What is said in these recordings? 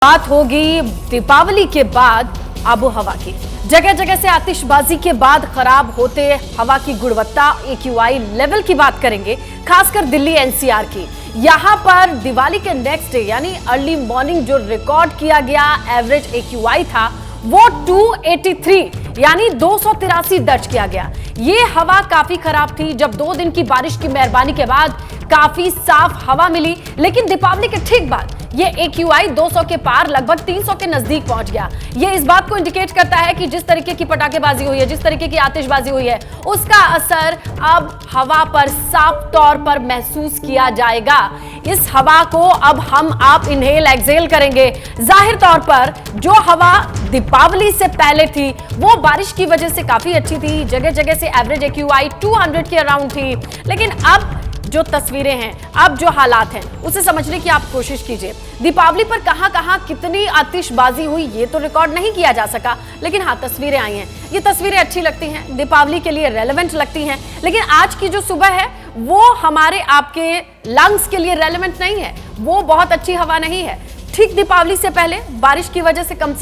बात होगी दीपावली के बाद आबो हवा की। जगह जगह से आतिशबाजी के बाद खराब होते हवा की गुणवत्ता AQI लेवल की बात करेंगे, खासकर दिल्ली NCR की। यहां पर दिवाली के नेक्स्ट डे यानी अर्ली मॉर्निंग जो रिकॉर्ड किया गया एवरेज AQI था वो 283 यानी 283 दर्ज किया गया। ये हवा काफी खराब थी। जब 2 दिन की बारिश की मेहरबानी के बाद काफी साफ हवा मिली, लेकिन दीपावली के ठीक बाद ये AQI 200 के पार लगभग 300 के नजदीक पहुंच गया। ये इस बात को इंडिकेट करता है कि जिस तरीके की पटाखेबाजी हुई है, जिस तरीके की आतिशबाजी हुई है, उसका असर अब हवा पर साफ तौर पर महसूस किया जाएगा। इस हवा को अब हम आप इनहेल एक्सहेल करेंगे। जाहिर तौर पर जो हवा दीपावली से पहले थी वो बारिश की वजह से काफी अच्छी थी। जगह जगह से एवरेज AQI 200 के अराउंड थी, लेकिन अब जो तस्वीरें हैं, अब जो हालात हैं, उसे समझने की आप कोशिश कीजिए। दीपावली पर कहां-कहां कितनी आतिशबाजी हुई ये तो रिकॉर्ड नहीं किया जा सका, लेकिन हाँ तस्वीरें आई हैं। ये तस्वीरें अच्छी लगती हैं, दीपावली के लिए रेलेवेंट लगती हैं, लेकिन आज की जो सुबह है वो हमारे आपके लंग्स के लिए रेलेवेंट नहीं है। वो बहुत अच्छी हवा नहीं है। ठीक दीपावली से पहले बारिश की वजह से कम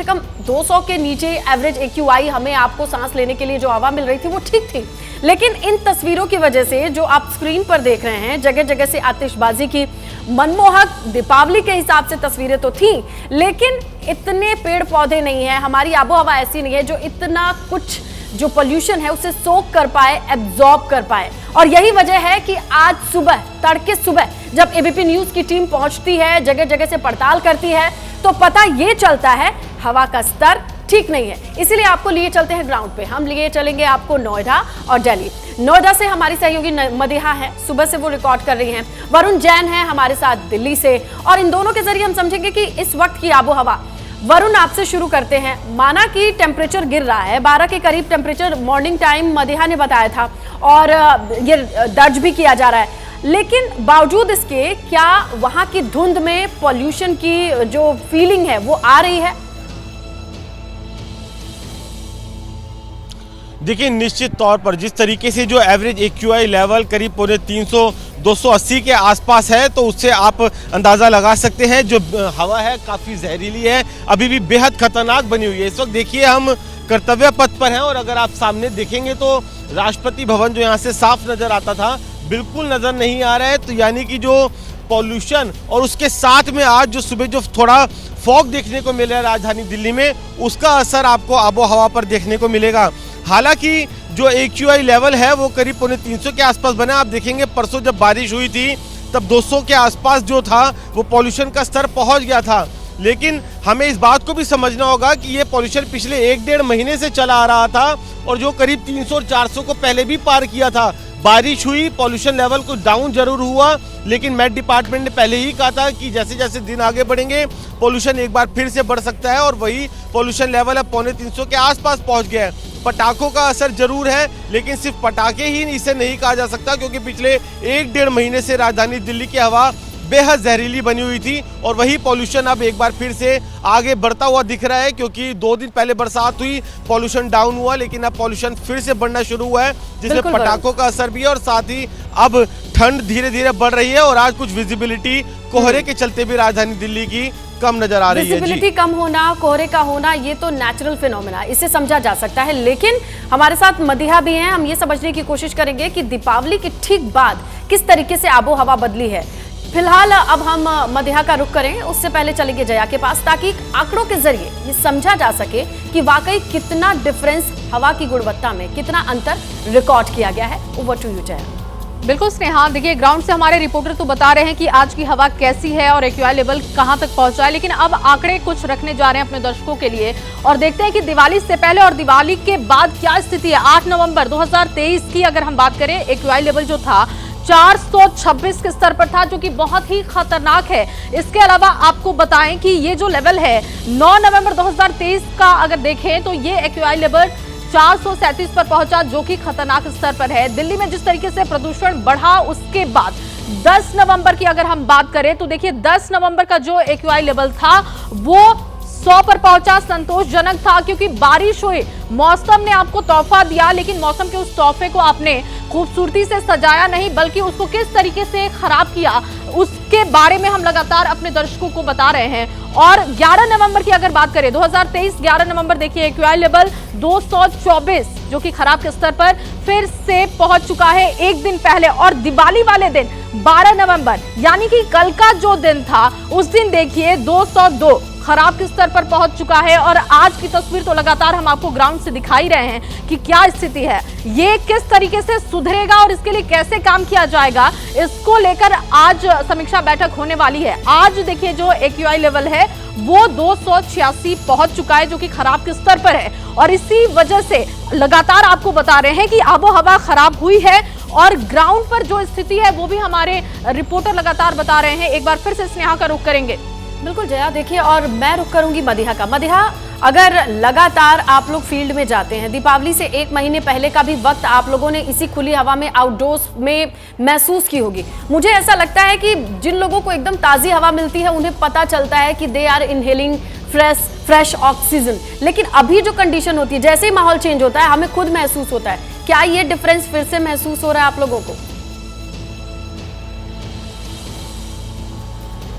200 के नीचे एवरेज AQI हमें आपको सांस लेने के लिए जो हवा मिल रही थी वो ठीक थी, लेकिन इन तस्वीरों की वजह से जो आप स्क्रीन पर देख रहे हैं, जगह जगह से आतिशबाजी की मनमोहक दीपावली के हिसाब से तस्वीरें तो थी, लेकिन इतने पेड़ पौधे नहीं है, हमारी आबोहवा ऐसी नहीं है जो इतना कुछ जो पोल्यूशन है उसे सोक कर पाए, एब्जॉर्ब कर पाए। और यही वजह है कि आज सुबह तड़के सुबह जब ABP न्यूज की टीम पहुंचती है, जगह जगह से पड़ताल करती है, तो पता ये चलता है हवा का स्तर ठीक नहीं है। इसीलिए आपको लिए चलते हैं ग्राउंड पे। हम लिए चलेंगे आपको नोएडा और दिल्ली। नोएडा से हमारी सहयोगी मदिहा है, सुबह से वो रिकॉर्ड कर रही हैं। वरुण जैन है हमारे साथ दिल्ली से, और इन दोनों के जरिए हम समझेंगे कि इस वक्त की आबोहवा। वरुण, आपसे शुरू करते हैं। माना कि टेम्परेचर गिर रहा है, 12 के करीब टेम्परेचर मॉर्निंग टाइम मदिहा ने बताया था, और ये दर्ज भी किया जा रहा है, लेकिन बावजूद इसके क्या वहां की धुंध में पॉल्यूशन की जो फीलिंग है वो आ रही है? देखिए, निश्चित तौर पर जिस तरीके से जो एवरेज AQI लेवल करीब 350 280 के आसपास है, तो उससे आप अंदाज़ा लगा सकते हैं जो हवा है काफ़ी जहरीली है, अभी भी बेहद खतरनाक बनी हुई है। इस वक्त देखिए हम कर्तव्य पथ पर हैं, और अगर आप सामने देखेंगे तो राष्ट्रपति भवन जो यहाँ से साफ नज़र आता था बिल्कुल नज़र नहीं आ रहा है। तो यानी कि जो पॉल्यूशन और उसके साथ में आज जो सुबह जो थोड़ा फॉग देखने को मिल रहा है राजधानी दिल्ली में, उसका असर आपको आबो हवा पर देखने को मिलेगा। हालांकि जो AQI लेवल है वो करीब 350 के आसपास बना। आप देखेंगे परसों जब बारिश हुई थी तब 200 के आसपास जो था वो पॉल्यूशन का स्तर पहुंच गया था, लेकिन हमें इस बात को भी समझना होगा कि ये पॉल्यूशन पिछले 1-1.5 महीने से चला आ रहा था, और जो करीब 300 और 400 को पहले भी पार किया था। बारिश हुई, पॉल्यूशन लेवल कुछ डाउन जरूर हुआ, लेकिन मेट डिपार्टमेंट ने पहले ही कहा था कि जैसे जैसे दिन आगे बढ़ेंगे पॉल्यूशन एक बार फिर से बढ़ सकता है, और वही पॉल्यूशन लेवल अब 350 के आसपास पहुंच गया है। पटाखों का असर जरूर है, लेकिन सिर्फ पटाखे ही इसे नहीं कहा जा सकता, क्योंकि पिछले 1-1.5 महीने से राजधानी दिल्ली की हवा बेहद जहरीली बनी हुई थी, और वही पॉल्यूशन अब एक बार फिर से आगे बढ़ता हुआ दिख रहा है। क्योंकि 2 दिन पहले बरसात हुई, पॉल्यूशन डाउन हुआ, लेकिन अब पॉल्यूशन फिर से बढ़ना शुरू हुआ है, जिसमें पटाखों का असर भी है, और साथ ही अब ठंड धीरे धीरे बढ़ रही है। और आज कुछ विजिबिलिटी कोहरे के चलते भी राजधानी दिल्ली की कम नजर आ रही है। विजिबिलिटी कम होना, कोहरे का होना, ये तो नेचुरल फिनोमेना, इसे समझा जा सकता है। लेकिन हमारे साथ मदिहा भी हैं, हम ये समझने की कोशिश करेंगे कि दीपावली के ठीक बाद किस तरीके से आबो हवा बदली है। फिलहाल अब हम मदिहा का रुख करें, उससे पहले चलेंगे जया के पास, ताकि आंकड़ों के जरिए ये समझा जा सके कि वाकई कितना डिफरेंस हवा की गुणवत्ता में, कितना अंतर रिकॉर्ड किया गया है। Over to you Jaya. बिल्कुल स्नेहा, देखिए ग्राउंड से हमारे रिपोर्टर तो बता रहे हैं कि आज की हवा कैसी है और AQI लेवल कहां तक पहुंचा है, लेकिन अब आंकड़े कुछ रखने जा रहे हैं अपने दर्शकों के लिए, और देखते हैं कि दिवाली से पहले और दिवाली के बाद क्या स्थिति है। 8 नवंबर 2023 की अगर हम बात करें, AQI लेवल जो था 426 के स्तर पर था, जो कि बहुत ही खतरनाक है। इसके अलावा आपको बताएं कि ये जो लेवल है 9 नवंबर 2023 का अगर देखें तो ये AQI लेवल 437 पर पहुंचा, जो कि खतरनाक स्तर पर है। दिल्ली में जिस तरीके से प्रदूषण बढ़ा, उसके बाद 10 नवंबर की अगर हम बात करें तो देखिए 10 नवंबर का जो AQI लेवल था वो 100 पर पहुंचा। संतोषजनक था, क्योंकि बारिश हुई, मौसम ने आपको तोहफा दिया, लेकिन मौसम के उस तोहफे को आपने खूबसूरती से सजाया नहीं, बल्कि उसको किस तरीके से खराब किया उसके बारे में हम लगातार अपने दर्शकों को बता रहे हैं। और 11 नवंबर की अगर बात करें, 2023 11 नवंबर देखिए एक्यूआई लेवल 224 जो कि खराब के स्तर पर फिर से पहुंच चुका है एक दिन पहले। और दिवाली वाले दिन 12 नवंबर यानी कि कल का जो दिन था उस दिन देखिए 202 खराब के स्तर पर पहुंच चुका है। और आज की तस्वीर तो लगातार हम आपको ग्राउंड से दिखाई रहे हैं कि क्या स्थिति है, ये किस तरीके से सुधरेगा और इसके लिए कैसे काम किया जाएगा, इसको लेकर आज समीक्षा बैठक होने वाली है। आज देखिए जो एक्यूआई लेवल है वो 286 पहुंच चुका है जो कि खराब के स्तर पर है। और इसी वजह से लगातार आपको बता रहे हैं कि आबोहवा खराब हुई है और ग्राउंड पर जो स्थिति है वो भी हमारे रिपोर्टर लगातार बता रहे हैं। एक बार फिर से स्नेहा का रुख करेंगे। बिल्कुल जया, देखिए और मैं रुक करूंगी मदिहा का। मदिहा, अगर लगातार आप लोग फील्ड में जाते हैं, दीपावली से एक महीने पहले का भी वक्त आप लोगों ने इसी खुली हवा में आउटडोर्स में महसूस की होगी। मुझे ऐसा लगता है कि जिन लोगों को एकदम ताज़ी हवा मिलती है उन्हें पता चलता है कि they are inhaling fresh oxygen, लेकिन अभी जो कंडीशन होती है, जैसे ही माहौल चेंज होता है हमें खुद महसूस होता है। क्या ये डिफरेंस फिर से महसूस हो रहा है आप लोगों को?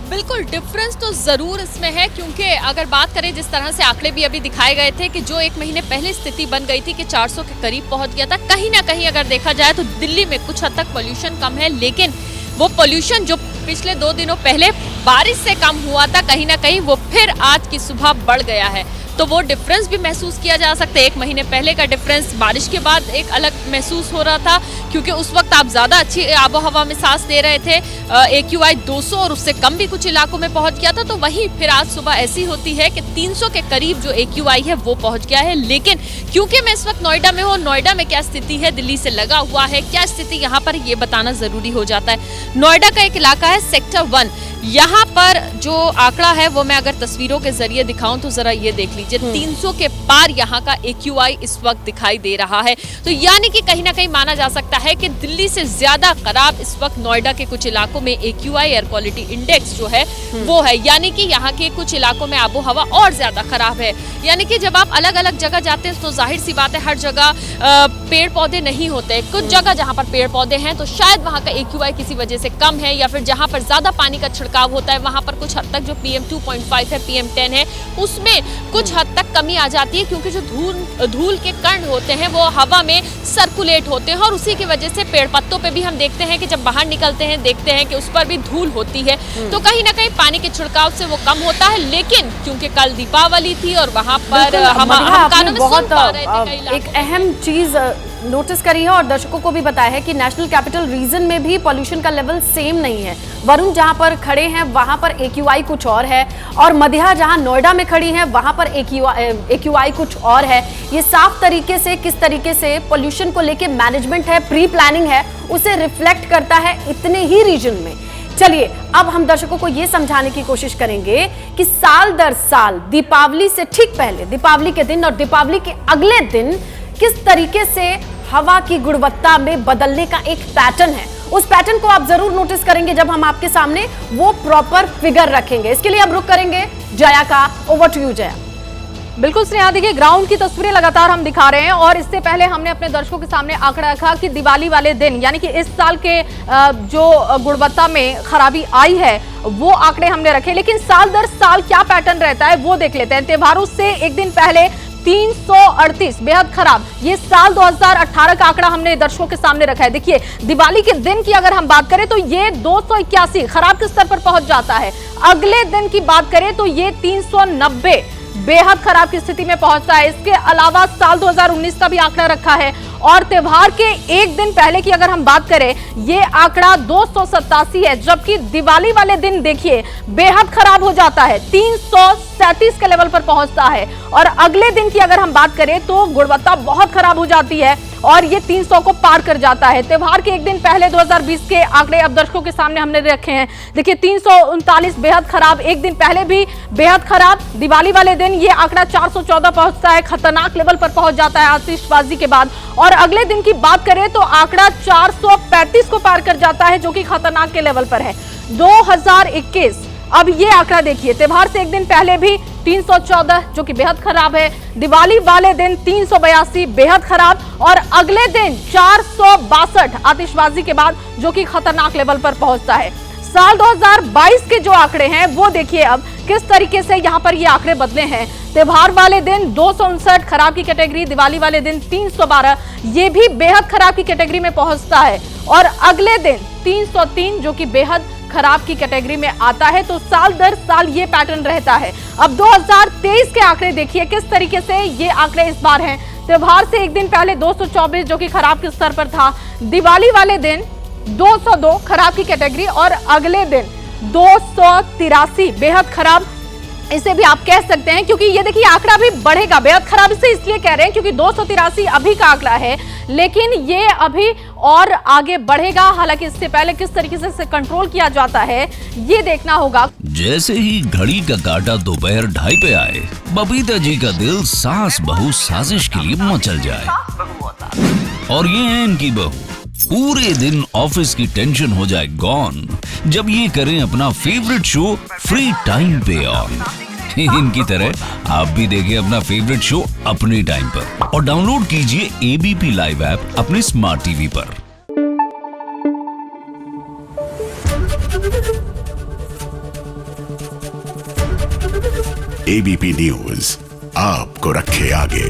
बिल्कुल डिफरेंस तो जरूर इसमें है, क्योंकि अगर बात करें जिस तरह से आंकड़े भी अभी दिखाए गए थे कि जो एक महीने पहले स्थिति बन गई थी कि 400 के करीब पहुंच गया था, कहीं ना कहीं अगर देखा जाए तो दिल्ली में कुछ हद तक पोल्यूशन कम है, लेकिन वो पोल्यूशन जो पिछले 2 दिनों पहले बारिश से कम हुआ था, कहीं ना कहीं वो फिर आज की सुबह बढ़ गया है। तो वो डिफरेंस भी महसूस किया जा सकता है। एक महीने पहले का डिफरेंस बारिश के बाद एक अलग महसूस हो रहा था, क्योंकि उस वक्त आप ज़्यादा अच्छी आबोहवा में सांस ले रहे थे। एक्यूआई 200 और उससे कम भी कुछ इलाकों में पहुंच गया था। तो वहीं फिर आज सुबह ऐसी होती है कि 300 के करीब जो एक्यूआई है वो पहुंच गया है। लेकिन क्योंकि मैं इस वक्त नोएडा में हूँ, नोएडा में क्या स्थिति है, दिल्ली से लगा हुआ है, क्या स्थिति यहाँ पर, ये बताना ज़रूरी हो जाता है। नोएडा का एक इलाका है सेक्टर 1, यहाँ पर जो आंकड़ा है वो मैं अगर तस्वीरों के जरिए दिखाऊं तो जरा ये देख लीजिए, 300 के पार यहाँ का एक्यूआई इस वक्त दिखाई दे रहा है। तो यानी कि कहीं ना कहीं माना जा सकता है कि दिल्ली से ज्यादा खराब इस वक्त नोएडा के कुछ इलाकों में एक्यूआई एयर क्वालिटी इंडेक्स जो है वो है। यानी कि यहाँ के कुछ इलाकों में आबोहवा और ज्यादा खराब है। यानी कि जब आप अलग अलग जगह जाते हैं तो जाहिर सी बात है हर जगह पेड़ पौधे नहीं होते। कुछ जगह जहाँ पर पेड़ पौधे हैं तो शायद वहाँ का एक्यूआई किसी वजह से कम है, या फिर जहाँ पर ज्यादा पानी का छिड़काव होता है वहां पर कुछ हद तक जो PM 2.5 है, PM 10 है, उसमें कुछ हद तक कमी आ जाती है, क्योंकि जो धूल के कण होते हैं वो हवा में सर्कुलेट होते हैं और उसी की वजह से पेड़ पत्तों पे भी हम देखते हैं कि जब बाहर निकलते हैं देखते हैं कि उस पर भी धूल होती है। तो कहीं ना कहीं पानी के छिड़काव से वो कम होता है। लेकिन क्योंकि कल दीपावली थी और वहां पर हम कानों में सुन पा रहे थे, एक अहम चीज नोटिस करी है और दर्शकों को भी बताया है कि नेशनल कैपिटल रीजन में भी पॉल्यूशन का लेवल सेम नहीं है। वरुण जहां पर खड़े हैं वहां पर एक्यूआई कुछ और है, और मदिहा जहां नोएडा में खड़ी है वहां पर एक्यूआई कुछ और है। ये साफ तरीके से किस तरीके से पॉल्यूशन को लेके मैनेजमेंट है, प्री प्लानिंग है, उसे रिफ्लेक्ट करता है इतने ही रीजन में। चलिए अब हम दर्शकों को यह समझाने की कोशिश करेंगे कि साल दर साल दीपावली से ठीक पहले, दीपावली के दिन और दीपावली के अगले दिन किस तरीके से हवा की गुणवत्ता में बदलने का एक पैटर्न है। उस पैटर्न को आप जरूर नोटिस करेंगे जब हम आपके सामने वो प्रॉपर फिगर रखेंगे। इसके लिए अब रुक करेंगे जया का। Over to you Jaya. बिल्कुल स्नेहा, देखिए ग्राउंड की तस्वीरें लगातार हम दिखा रहे हैं और इससे पहले हमने अपने दर्शकों के सामने आंकड़ा रखा कि दिवाली वाले दिन यानी कि इस साल के जो गुणवत्ता में खराबी आई है वो आंकड़े हमने रखे। लेकिन साल दर साल क्या पैटर्न रहता है वो देख लेते हैं। त्योहारों से एक दिन पहले 338 बेहद खराब, ये साल 2018 का आंकड़ा हमने दर्शकों के सामने रखा है। देखिए दिवाली के दिन की अगर हम बात करें तो ये 281 खराब के स्तर पर पहुंच जाता है। अगले दिन की बात करें तो ये 390 बेहद खराब की स्थिति में पहुंचता है। इसके अलावा साल 2019 का भी आंकड़ा रखा है और त्योहार के एक दिन पहले की अगर हम बात करें ये आंकड़ा 287 है, जबकि दिवाली वाले दिन देखिए बेहद खराब हो जाता है, 337 के लेवल पर पहुंचता है। और अगले दिन की अगर हम बात करें तो गुणवत्ता बहुत खराब हो जाती है और ये 300 को पार कर जाता है। त्योहार के एक दिन पहले 2020 के आंकड़े अब दर्शकों के सामने हमने रखे हैं। देखिए 339 बेहद खराब, एक दिन पहले भी बेहद खराब। दिवाली वाले दिन ये आंकड़ा 414 पहुंचता है, खतरनाक लेवल पर पहुंच जाता है आतिशबाजी के बाद। और अगले दिन की बात करें तो आंकड़ा 435 को पार कर जाता है, जो कि खतरनाक के लेवल पर है। 2021 अब ये आंकड़ा देखिए, त्योहार से एक दिन पहले भी 314 जो कि बेहद खराब है, दिवाली वाले दिन 382 बेहद खराब और अगले दिन 462 आतिशबाजी के बाद जो कि खतरनाक लेवल पर पहुंचता है। साल 2022 के जो आंकड़े हैं वो देखिए अब किस तरीके से यहाँ पर ये आंकड़े बदले हैं। त्योहार वाले दिन 259 खराब की कैटेगरी, दिवाली वाले दिन 312, ये भी बेहद खराब की कैटेगरी में पहुंचता है, और अगले दिन 303 जो कि बेहद खराब की कैटेगरी में आता है। तो साल दर साल ये पैटर्न रहता है। अब 2023 के आंकड़े देखिए किस तरीके से ये आंकड़े इस बार हैं। त्योहार से एक दिन पहले 224 जो कि खराब के स्तर पर था, दिवाली वाले दिन 202 खराब की कैटेगरी, और अगले दिन 283 बेहद खराब इसे भी आप कह सकते हैं, क्योंकि ये देखिए आंकड़ा भी बढ़ेगा। बेहद खराब इसे इसलिए कह रहे हैं क्योंकि 283 अभी का आंकड़ा है, लेकिन ये अभी और आगे बढ़ेगा। हालांकि इससे पहले किस तरीके से इसे कंट्रोल किया जाता है ये देखना होगा। जैसे ही घड़ी का काटा दोपहर 2:30 पे आए, बबीता जी का दिल सास बहू साजिश के लिए मचल जाए। और ये है इनकी बहू, पूरे दिन ऑफिस की टेंशन हो जाए गॉन जब ये करें अपना फेवरेट शो फ्री टाइम पे ऑन। इनकी तरह आप भी देखिए अपना फेवरेट शो अपने टाइम पर, और डाउनलोड कीजिए एबीपी लाइव ऐप अपने स्मार्ट टीवी पर। एबीपी न्यूज आपको रखे आगे।